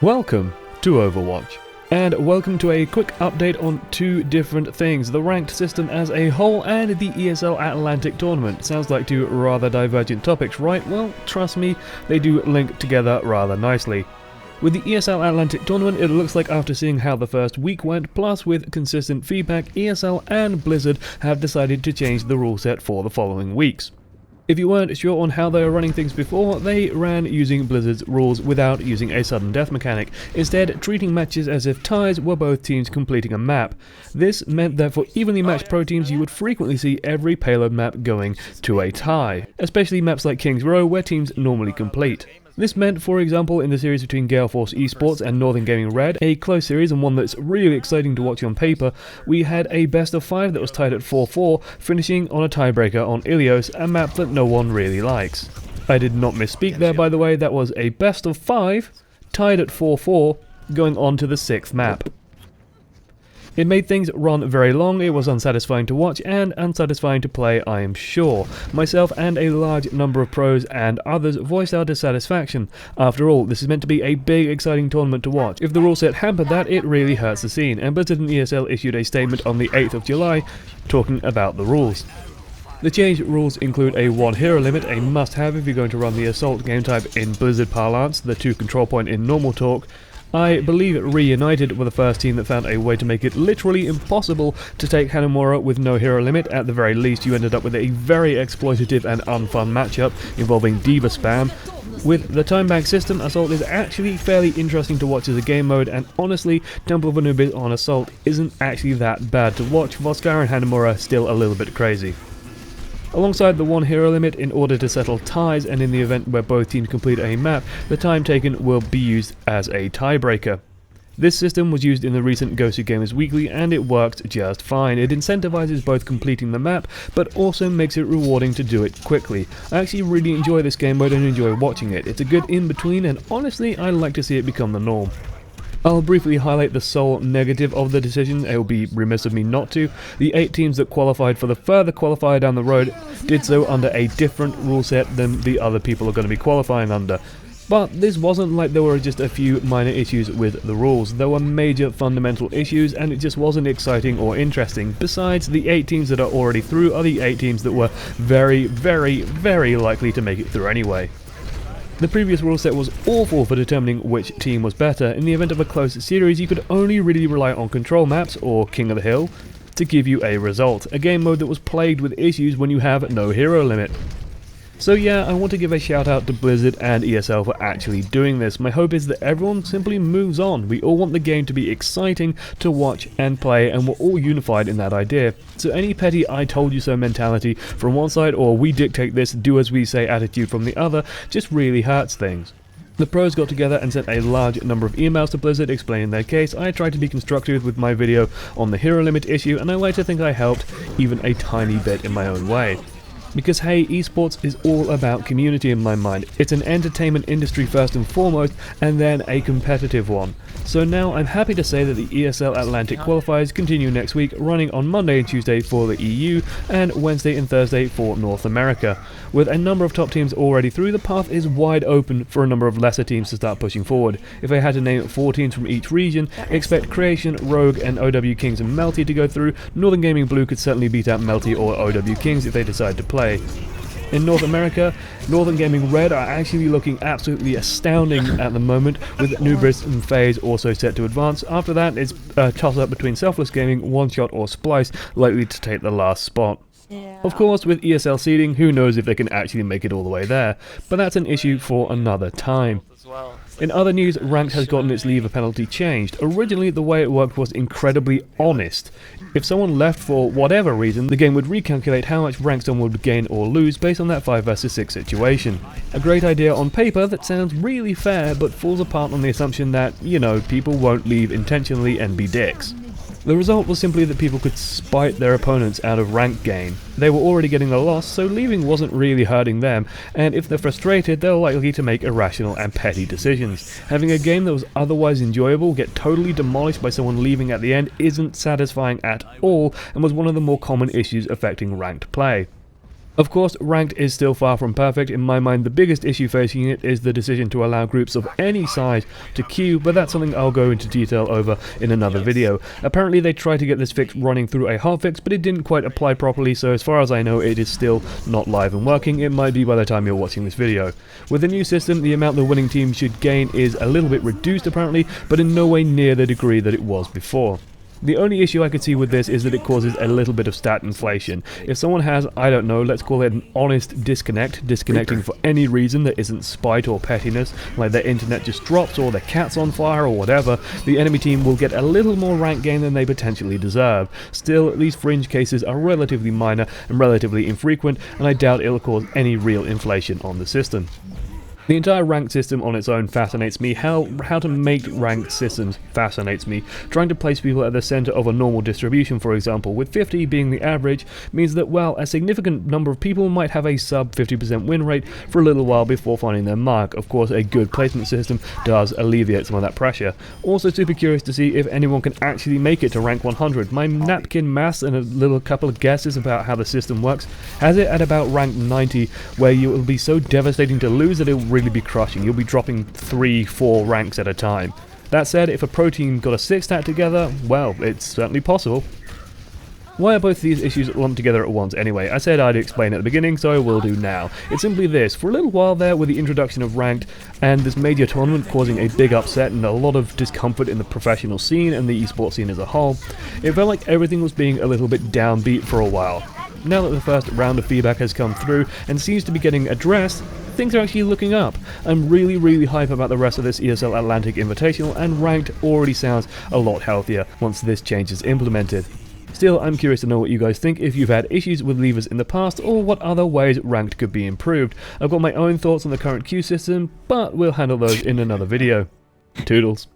Welcome to Overwatch, and welcome to a quick update on two different things, the ranked system as a whole and the ESL Atlantic tournament. Sounds like two rather divergent topics, right? Well, trust me, they do link together rather nicely. With the ESL Atlantic tournament, it looks like after seeing how the first week went, plus with consistent feedback, ESL and Blizzard have decided to change the rule set for the following weeks. If you weren't sure on how they were running things before, they ran using Blizzard's rules without using a sudden death mechanic, instead treating matches as if ties were both teams completing a map. This meant that for evenly matched pro teams you would frequently see every payload map going to a tie, especially maps like King's Row where teams normally complete. This meant, for example, in the series between Gale Force Esports and Northern Gaming Red, a close series and one that's really exciting to watch on paper, we had a best of 5 that was tied at 4-4, finishing on a tiebreaker on Ilios, a map that no one really likes. I did not misspeak there, by the way, that was a best of 5, tied at 4-4, going on to the 6th map. It made things run very long, it was unsatisfying to watch and unsatisfying to play, I am sure. Myself and a large number of pros and others voiced our dissatisfaction. After all, this is meant to be a big exciting tournament to watch. If the rule set hampered that, it really hurts the scene, and Blizzard and ESL issued a statement on the 8th of July talking about the rules. The changed rules include a 1 hero limit, a must-have if you're going to run the Assault game type in Blizzard parlance, the 2 control point in normal talk. I believe Reunited were the first team that found a way to make it literally impossible to take Hanamura with no hero limit. At the very least, you ended up with a very exploitative and unfun matchup involving Diva spam. With the time bank system, Assault is actually fairly interesting to watch as a game mode, and honestly, Temple of Anubis on Assault isn't actually that bad to watch. Voskar and Hanamura still a little bit crazy. Alongside the 1 hero limit, in order to settle ties and in the event where both teams complete a map, the time taken will be used as a tiebreaker. This system was used in the recent Gosu Gamers Weekly and it worked just fine. It incentivizes both completing the map, but also makes it rewarding to do it quickly. I actually really enjoy this game mode and enjoy watching it. It's a good in-between and honestly I'd like to see it become the norm. I'll briefly highlight the sole negative of the decision. It will be remiss of me not to. The 8 teams that qualified for the further qualifier down the road did so under a different rule set than the other people are going to be qualifying under. But this wasn't like there were just a few minor issues with the rules. There were major fundamental issues and it just wasn't exciting or interesting. Besides, the 8 teams that are already through are the 8 teams that were very, very, very likely to make it through anyway. The previous rule set was awful for determining which team was better. In the event of a close series, you could only really rely on control maps, or King of the Hill, to give you a result, a game mode that was plagued with issues when you have no hero limit. So yeah, I want to give a shout out to Blizzard and ESL for actually doing this. My hope is that everyone simply moves on. We all want the game to be exciting to watch and play, and we're all unified in that idea. So any petty I told you so mentality from one side or we dictate this, do as we say attitude from the other just really hurts things. The pros got together and sent a large number of emails to Blizzard explaining their case. I tried to be constructive with my video on the hero limit issue and I like to think I helped even a tiny bit in my own way. Because hey, esports is all about community in my mind. It's an entertainment industry first and foremost, and then a competitive one. So now I'm happy to say that the ESL Atlantic qualifiers continue next week, running on Monday and Tuesday for the EU, and Wednesday and Thursday for North America. With a number of top teams already through, the path is wide open for a number of lesser teams to start pushing forward. If I had to name 4 teams from each region, expect Creation, Rogue and OW Kings and Melty to go through. Northern Gaming Blue could certainly beat out Melty or OW Kings if they decide to play. In North America, Northern Gaming Red are actually looking absolutely astounding at the moment, with Nubris and FaZe also set to advance. After that, it's a toss-up between Selfless Gaming, One Shot or Splice, likely to take the last spot. Of course, with ESL seeding, who knows if they can actually make it all the way there, but that's an issue for another time. In other news, Ranked has gotten its leaver penalty changed. Originally, the way it worked was incredibly honest. If someone left for whatever reason, the game would recalculate how much rank someone would gain or lose based on that 5 versus 6 situation. A great idea on paper that sounds really fair, but falls apart on the assumption that, you know, people won't leave intentionally and be dicks. The result was simply that people could spite their opponents out of rank gain. They were already getting the loss, so leaving wasn't really hurting them, and if they're frustrated, they're likely to make irrational and petty decisions. Having a game that was otherwise enjoyable get totally demolished by someone leaving at the end isn't satisfying at all, and was one of the more common issues affecting ranked play. Of course, ranked is still far from perfect. In my mind, the biggest issue facing it is the decision to allow groups of any size to queue, but that's something I'll go into detail over in another video. Apparently they tried to get this fix running through a hotfix, but it didn't quite apply properly, so as far as I know it is still not live and working. It might be by the time you're watching this video. With the new system, the amount the winning team should gain is a little bit reduced apparently, but in no way near the degree that it was before. The only issue I could see with this is that it causes a little bit of stat inflation. If someone has, I don't know, let's call it an honest disconnecting for any reason that isn't spite or pettiness, like their internet just drops or their cat's on fire or whatever, the enemy team will get a little more rank gain than they potentially deserve. Still, these fringe cases are relatively minor and relatively infrequent, and I doubt it'll cause any real inflation on the system. The entire ranked system on its own fascinates me. How to make ranked systems fascinates me. Trying to place people at the center of a normal distribution, for example, with 50 being the average, means that, well, a significant number of people might have a sub 50% win rate for a little while before finding their mark. Of course, a good placement system does alleviate some of that pressure. Also super curious to see if anyone can actually make it to rank 100. My napkin maths and a little couple of guesses about how the system works has it at about rank 90, where you will be so devastating to lose that it will really be crushing. You'll be dropping 3-4 ranks at a time. That said, if a pro team got a 6 stat together, well, it's certainly possible. Why are both these issues lumped together at once anyway? I said I'd explain at the beginning, so I will do now. It's simply this: for a little while there, with the introduction of ranked and this major tournament causing a big upset and a lot of discomfort in the professional scene and the esports scene as a whole, it felt like everything was being a little bit downbeat for a while. Now that the first round of feedback has come through and seems to be getting addressed, things are actually looking up. I'm really hype about the rest of this ESL Atlantic Invitational, and ranked already sounds a lot healthier once this change is implemented. Still, I'm curious to know what you guys think, if you've had issues with levers in the past, or what other ways ranked could be improved. I've got my own thoughts on the current queue system, but we'll handle those in another video. Toodles.